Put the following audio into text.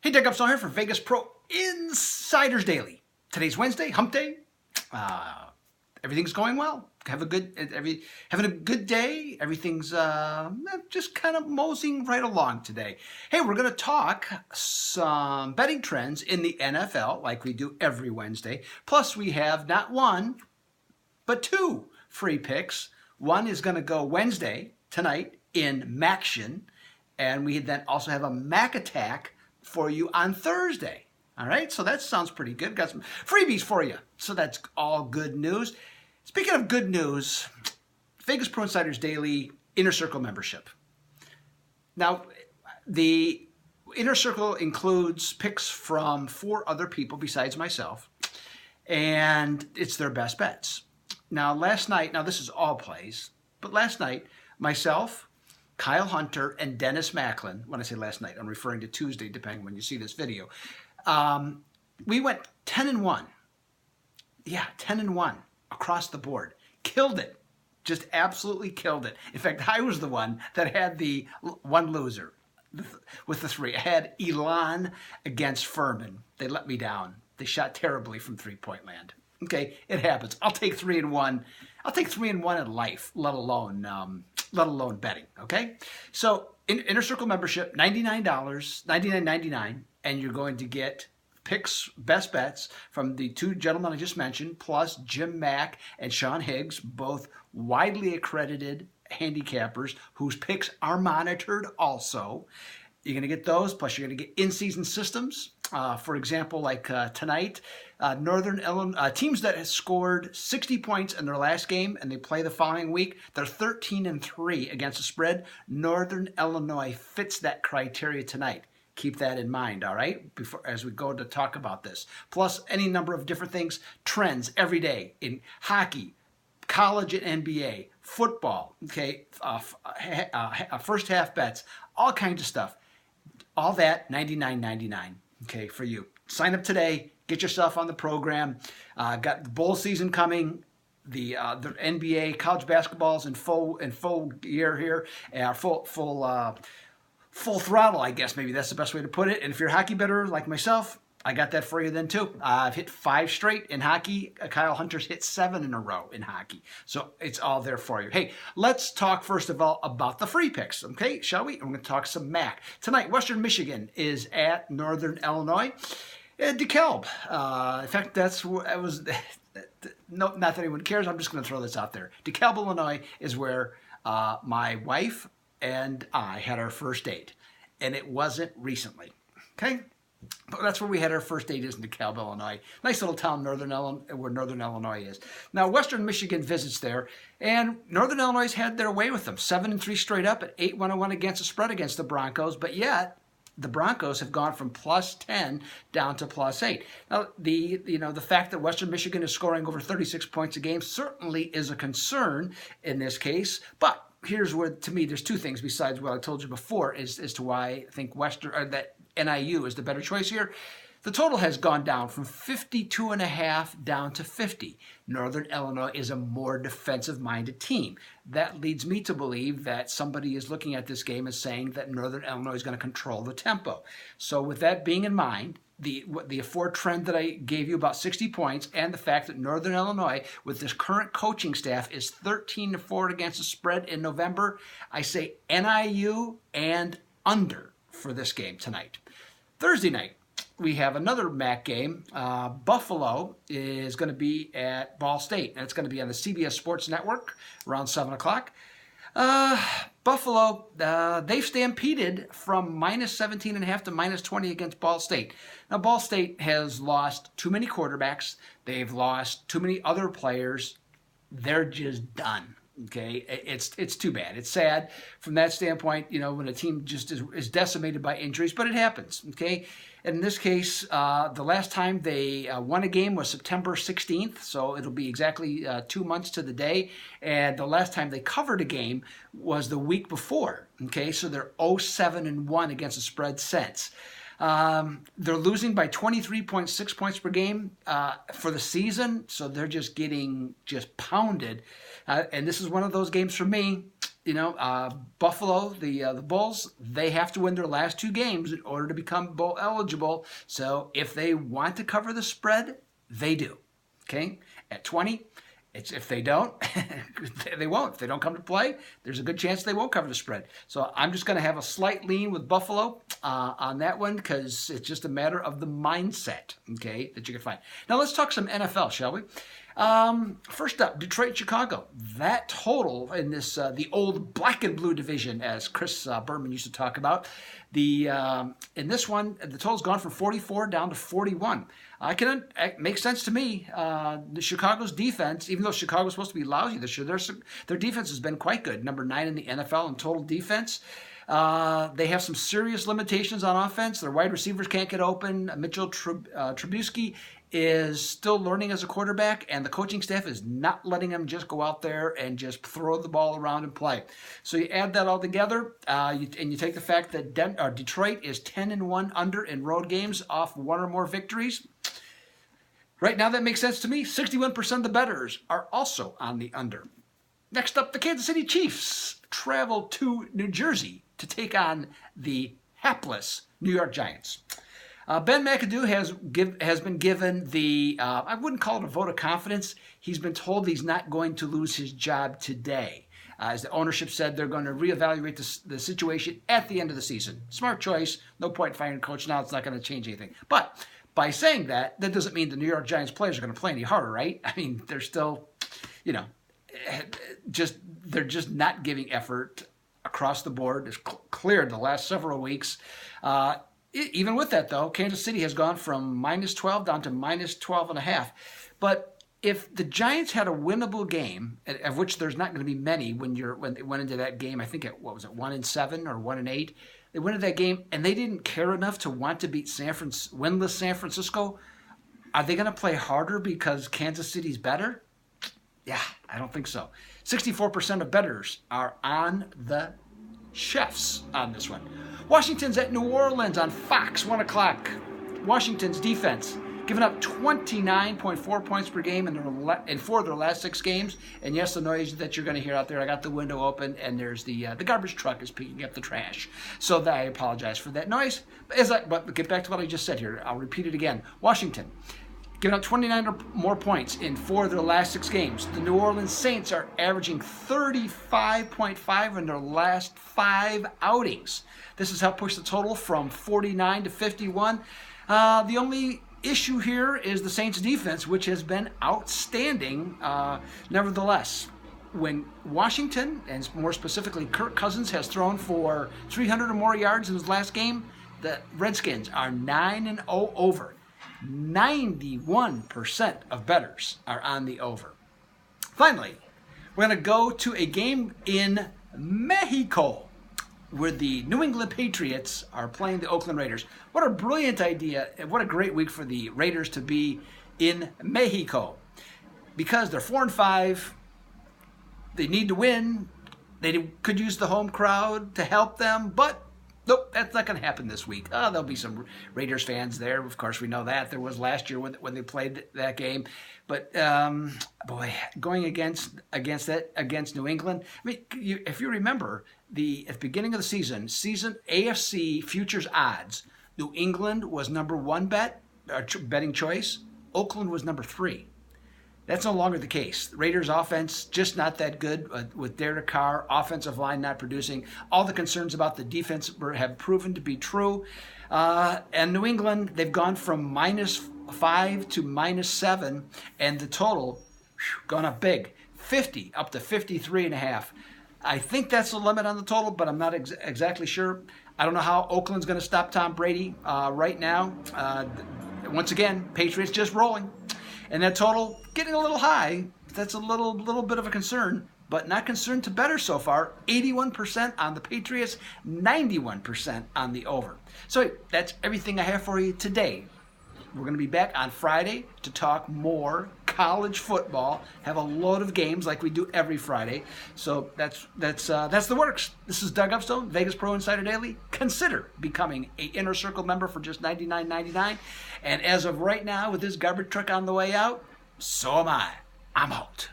Hey, Dick Upstone here for Vegas Pro Insiders Daily. Today's Wednesday, hump day. Everything's going well. Having a good day. Everything's just kind of moseying right along today. Hey, we're going to talk some betting trends in the NFL like we do every Wednesday. Plus, we have not one, but two free picks. One is going to go Wednesday, tonight, in Maction. And we then also have a Mac Attack for you on Thursday. All right, so that sounds pretty good. Got some freebies for you. So that's all good news. Speaking of good news, Vegas Pro Insiders Daily Inner Circle membership. Now, the Inner Circle includes picks from 4 other people besides myself, and it's their best bets. Now, last night, this is all plays, but last night, myself, Kyle Hunter, and Dennis Macklin, when I say last night, I'm referring to Tuesday, depending when you see this video, we went 10-1. Yeah, 10-1 across the board. Killed it. Just absolutely killed it. In fact, I was the one that had the one loser with the 3. I had Elon against Furman. They let me down. They shot terribly from three-point land. Okay, it happens. I'll take 3-1. I'll take 3-1 in life, let alone betting. Okay, so Inner Circle membership, $99, $99.99, and you're going to get picks, best bets from the 2 gentlemen I just mentioned, plus Jim Mack and Sean Higgs, both widely accredited handicappers whose picks are monitored also. You're going to get those, plus you're going to get in-season systems. For example, like tonight, Northern Illinois, teams that have scored 60 points in their last game and they play the following week, they're 13-3 against the spread. Northern Illinois fits that criteria tonight. Keep that in mind, all right, as we go to talk about this. Plus, any number of different things, trends every day in hockey, college and NBA, football, okay, first half bets, all kinds of stuff. All that, $99.99, okay, for you. Sign up today. Get yourself on the program. Got the bowl season coming. The NBA, college basketball's in full gear here. Full throttle, I guess. Maybe that's the best way to put it. And if you're a hockey bettor like myself, I got that for you then too. I've hit 5 straight in hockey. Kyle Hunter's hit 7 in a row in hockey. So it's all there for you. Hey, let's talk first of all about the free picks, okay? Shall we? And we're going to talk some MAC. Tonight, Western Michigan is at Northern Illinois. DeKalb. In fact, no, not that anyone cares. I'm just going to throw this out there. DeKalb, Illinois is where my wife and I had our first date. And it wasn't recently, okay? But that's where we had our first date, is in DeKalb, Illinois. Nice little town, where Northern Illinois is. Now, Western Michigan visits there, and Northern Illinois has had their way with them. 7-3 straight up at 8-1-1 against the spread against the Broncos, but yet the Broncos have gone from +10 down to +8. Now, the fact that Western Michigan is scoring over 36 points a game certainly is a concern in this case, but here's where, to me, there's 2 things besides what I told you before as to why I think that NIU is the better choice here. The total has gone down from 52.5 down to 50. Northern Illinois is a more defensive-minded team. That leads me to believe that somebody is looking at this game as saying that Northern Illinois is going to control the tempo. So with that being in mind, the afford trend that I gave you about 60 points, and the fact that Northern Illinois, with this current coaching staff, is 13-4 against the spread in November, I say NIU and under for this game tonight. Thursday night, we have another MAC game. Buffalo is going to be at Ball State, and it's going to be on the CBS Sports Network around 7 o'clock. Buffalo, they've stampeded from -17.5 to -20 against Ball State. Now, Ball State has lost too many quarterbacks. They've lost too many other players. They're just done. Okay, it's too bad. It's sad from that standpoint, when a team just is decimated by injuries, but it happens. Okay, and in this case, the last time they won a game was September 16th, so it'll be exactly 2 months to the day. And the last time they covered a game was the week before. Okay, so they're 0-7-1 against the spread since. They're losing by 23.6 points per game for the season, so they're just getting pounded. And this is one of those games for me. Buffalo, the Bulls, they have to win their last 2 games in order to become bowl eligible. So if they want to cover the spread, they do. Okay, at 20. If they don't, they won't. If they don't come to play, there's a good chance they won't cover the spread. So I'm just going to have a slight lean with Buffalo on that one because it's just a matter of the mindset, okay, that you can find. Now let's talk some NFL, shall we? First up, Detroit, Chicago. That total in this the old black and blue division, as Chris Berman used to talk about, in this one the total's gone from 44 down to 41. It makes sense to me. The Chicago's defense, even though Chicago's supposed to be lousy this year, their defense has been quite good. Number 9 in the NFL in total defense. They have some serious limitations on offense. Their wide receivers can't get open. Mitchell Trubisky is still learning as a quarterback, and the coaching staff is not letting him just go out there and just throw the ball around and play. So you add that all together, and you take the fact that Detroit is 10-1 under in road games off 1 or more victories. Right now, that makes sense to me. 61% of the bettors are also on the under. Next up, the Kansas City Chiefs travel to New Jersey to take on the hapless New York Giants. Ben McAdoo has been given the, I wouldn't call it a vote of confidence. He's been told he's not going to lose his job today. As the ownership said, they're going to reevaluate the situation at the end of the season. Smart choice. No point firing coach now. It's not going to change anything. But by saying that doesn't mean the New York Giants players are going to play any harder, right? I mean, they're still, they're just not giving effort across the board. It's clear the last several weeks. Even with that, though, Kansas City has gone from -12 down to -12.5. But if the Giants had a winnable game, of which there's not going to be many when they went into that game, I think it 1-7 or 1-8. They went into that game and they didn't care enough to want to beat winless San Francisco. Are they going to play harder because Kansas City's better? Yeah, I don't think so. 64% of bettors are on the Chiefs on this one. Washington's at New Orleans on Fox, 1 o'clock. Washington's defense giving up 29.4 points per game in 4 of their last 6 games. And yes, the noise that you're going to hear out there, I got the window open, and there's the garbage truck is picking up the trash. So I apologize for that noise. But get back to what I just said here. I'll repeat it again. Washington giving up 29 or more points in 4 of their last 6 games. The New Orleans Saints are averaging 35.5 in their last 5 outings. This has helped push the total from 49 to 51. The only issue here is the Saints' defense, which has been outstanding. Nevertheless, when Washington, and more specifically Kirk Cousins, has thrown for 300 or more yards in his last game, the Redskins are 9-0 over. 91% of bettors are on the over. Finally, we're going to go to a game in Mexico where the New England Patriots are playing the Oakland Raiders. What a brilliant idea, and what a great week for the Raiders to be in Mexico. Because they're 4-5, they need to win. They could use the home crowd to help them, but nope, that's not going to happen this week. There'll be some Raiders fans there. Of course, we know that. There was last year when they played that game. But, boy, going against New England, I mean, if you remember, at the beginning of the season AFC futures odds, New England was number 1 betting choice. Oakland was number 3. That's no longer the case. The Raiders' offense just not that good with Derek Carr, offensive line not producing. All the concerns about the defense have proven to be true. And New England, they've gone from -5 to -7, and the total gone up big, 50 up to 53.5. I think that's the limit on the total, but I'm not exactly sure. I don't know how Oakland's going to stop Tom Brady right now. Once again, Patriots just rolling. And that total getting a little high. That's a little bit of a concern, but not concerned to better so far. 81% on the Patriots, 91% on the over. So that's everything I have for you today. We're going to be back on Friday to talk more college football. Have a load of games like we do every Friday. So that's the works. This is Doug Upstone, Vegas Pro Insider Daily. Consider becoming an Inner Circle member for just $99.99. And as of right now, with this garbage truck on the way out, so am I. I'm out.